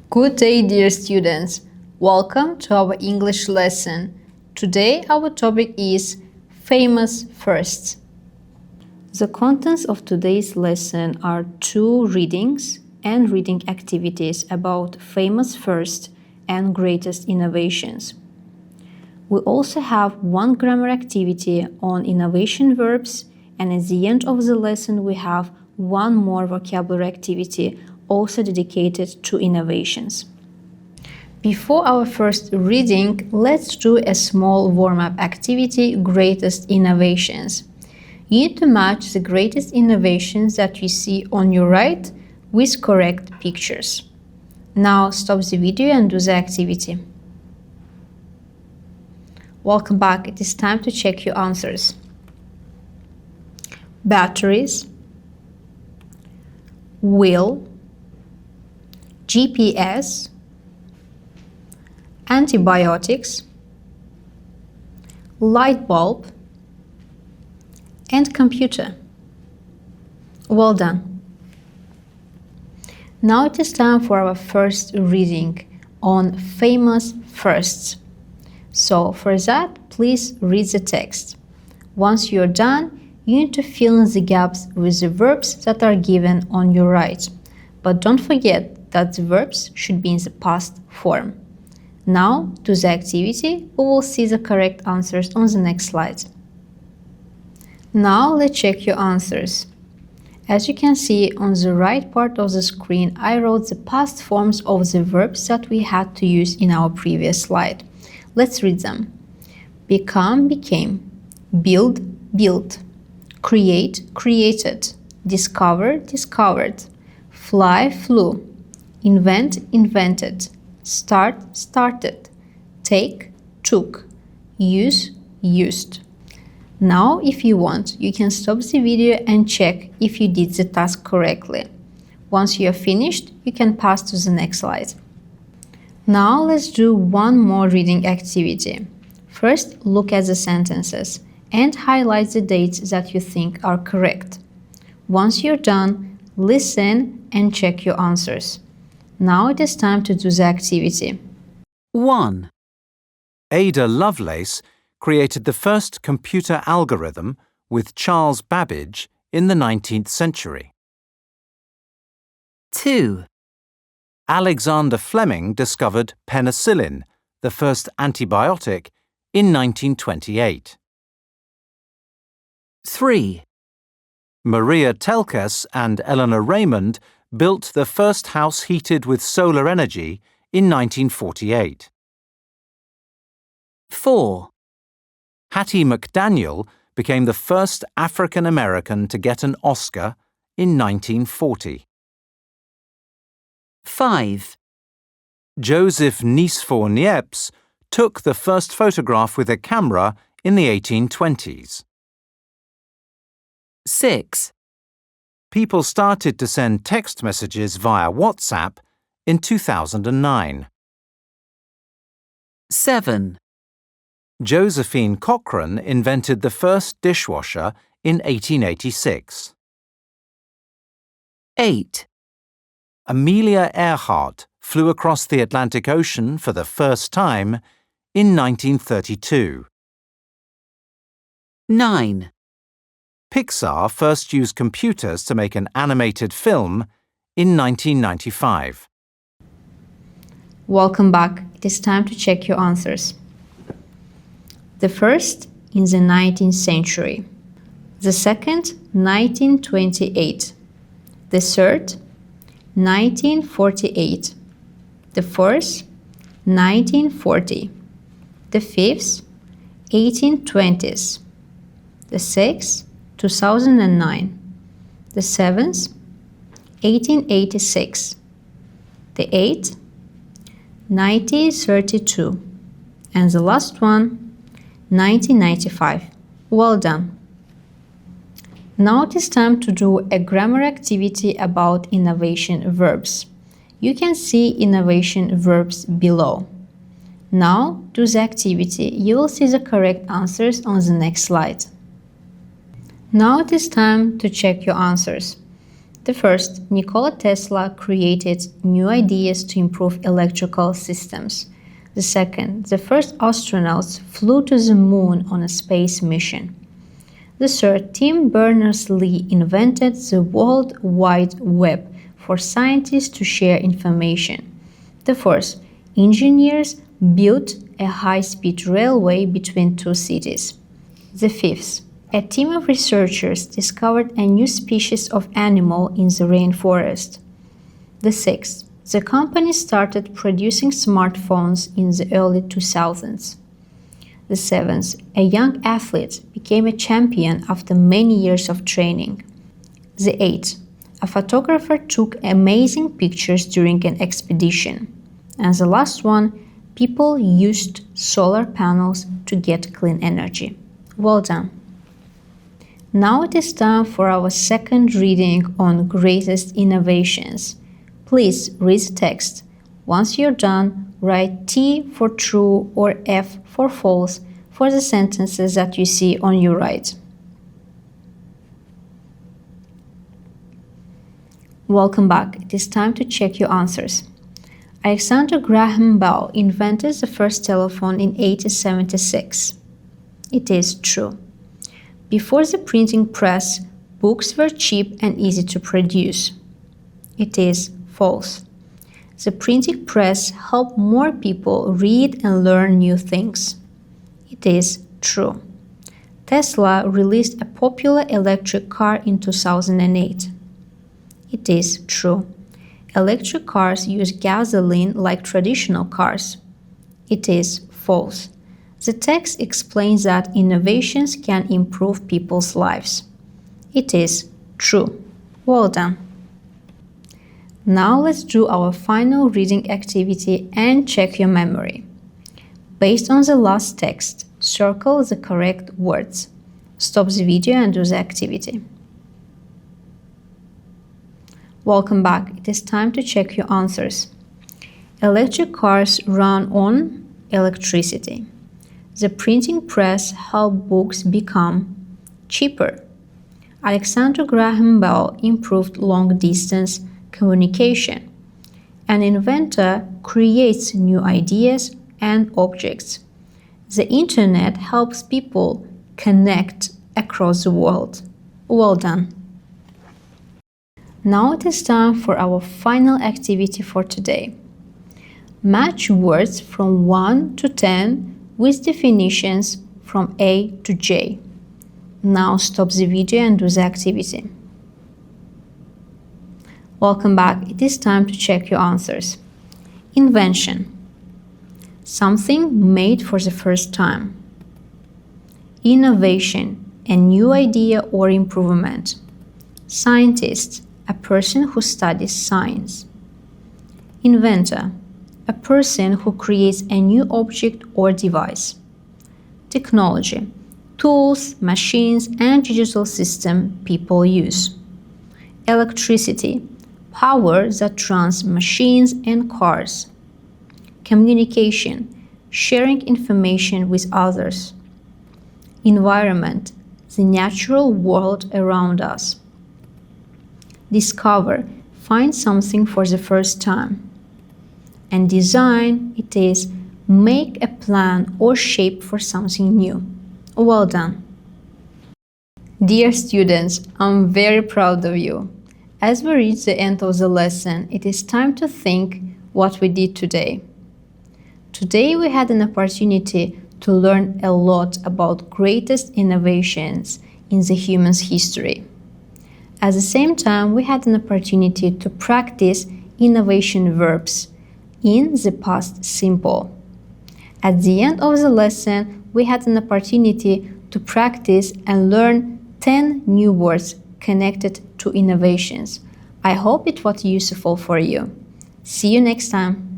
Good day, dear students. Welcome to our English lesson. Today our topic is famous firsts. The contents of today's lesson are 2 readings and reading activities about famous firsts and greatest innovations. We also have 1 grammar activity on innovation verbs, and at the end of the lesson we have 1 more vocabulary activity also dedicated to innovations. Before our first reading, let's do a small warm-up activity, greatest innovations. You need to match the greatest innovations that you see on your right with correct pictures. Now stop the video and do the activity. Welcome back. It is time to check your answers. Batteries, wheel, GPS, antibiotics, light bulb, and computer. Well done. Now it is time for our first reading on famous firsts. So for that, please read the text. Once you're done, you need to fill in the gaps with the verbs that are given on your right. But don't forget that the verbs should be in the past form. Now, to the activity, we will see the correct answers on the next slide. Now, let's check your answers. As you can see on the right part of the screen, I wrote the past forms of the verbs that we had to use in our previous slide. Let's read them. Become, became. Build, built. Create, created. Discover, discovered. Fly, flew. Invent, invented. Start, started. Take, took. Use, used. Now, if you want, you can stop the video and check if you did the task correctly. Once you are finished, you can pass to the next slide. Now, let's do 1 more reading activity. First, look at the sentences and highlight the dates that you think are correct. Once you're done, listen and check your answers. Now it is time to do the activity. 1. Ada Lovelace created the first computer algorithm with Charles Babbage in the 19th century. 2. Alexander Fleming discovered penicillin, the first antibiotic, in 1928. 3. Maria Telkes and Eleanor Raymond built the first house heated with solar energy in 1948. 4. Hattie McDaniel became the first African American to get an Oscar in 1940. 5. Joseph Nicephore Niepce took the first photograph with a camera in the 1820s. 6. People started to send text messages via WhatsApp in 2009. 7. Josephine Cochrane invented the first dishwasher in 1886. 8. Amelia Earhart flew across the Atlantic Ocean for the first time in 1932. 9. Pixar first used computers to make an animated film in 1995. Welcome back. It is time to check your answers. The first, in the 19th century. The second, 1928. The third, 1948. The fourth, 1940. The fifth, 1820s. The sixth, 2009. The seventh, 1886. The eighth, 1932. And the last one, 1995. Well done. Now it is time to do a grammar activity about innovation verbs. You can see innovation verbs below. Now, do the activity. You will see the correct answers on the next slide. Now it is time to check your answers. The first, Nikola Tesla created new ideas to improve electrical systems. The second, the first astronauts flew to the moon on a space mission. The third, Tim Berners-Lee invented the World Wide Web for scientists to share information. The fourth, engineers built a high-speed railway between two cities. The fifth, a team of researchers discovered a new species of animal in the rainforest. The sixth, the company started producing smartphones in the early 2000s. The seventh, a young athlete became a champion after many years of training. The eighth, a photographer took amazing pictures during an expedition. And the last one, people used solar panels to get clean energy. Well done. Now it is time for our second reading on greatest innovations. Please read the text. Once you're done, write T for true or F for false for the sentences that you see on your right. Welcome back. It is time to check your answers. Alexander Graham Bell invented the first telephone in 1876. It is true. Before the printing press, books were cheap and easy to produce. It is false. The printing press helped more people read and learn new things. It is true. Tesla released a popular electric car in 2008. It is true. Electric cars use gasoline like traditional cars. It is false. The text explains that innovations can improve people's lives. It is true. Well done. Now let's do our final reading activity and check your memory. Based on the last text, circle the correct words. Stop the video and do the activity. Welcome back. It is time to check your answers. Electric cars run on electricity. The printing press helped books become cheaper. Alexander Graham Bell improved long-distance communication. An inventor creates new ideas and objects. The internet helps people connect across the world. Well done. Now it is time for our final activity for today. Match words from 1 to 10 with definitions from A to J. Now stop the video and do the activity. Welcome back. It is time to check your answers. Invention. Something made for the first time. Innovation, a new idea or improvement. Scientist, a person who studies science. Inventor, a person who creates a new object or device. Technology, tools, machines, and digital system people use. Electricity, power that runs machines and cars. Communication, sharing information with others. Environment, the natural world around us. Discover, find something for the first time. And design, it is make a plan or shape for something new. Well done. Dear students, I'm very proud of you. As we reach the end of the lesson, it is time to think what we did today. Today we had an opportunity to learn a lot about greatest innovations in the human's history. At the same time, we had an opportunity to practice innovation verbs in the past simple. At the end of the lesson, we had an opportunity to practice and learn 10 new words connected to innovations. I hope it was useful for you. See you next time.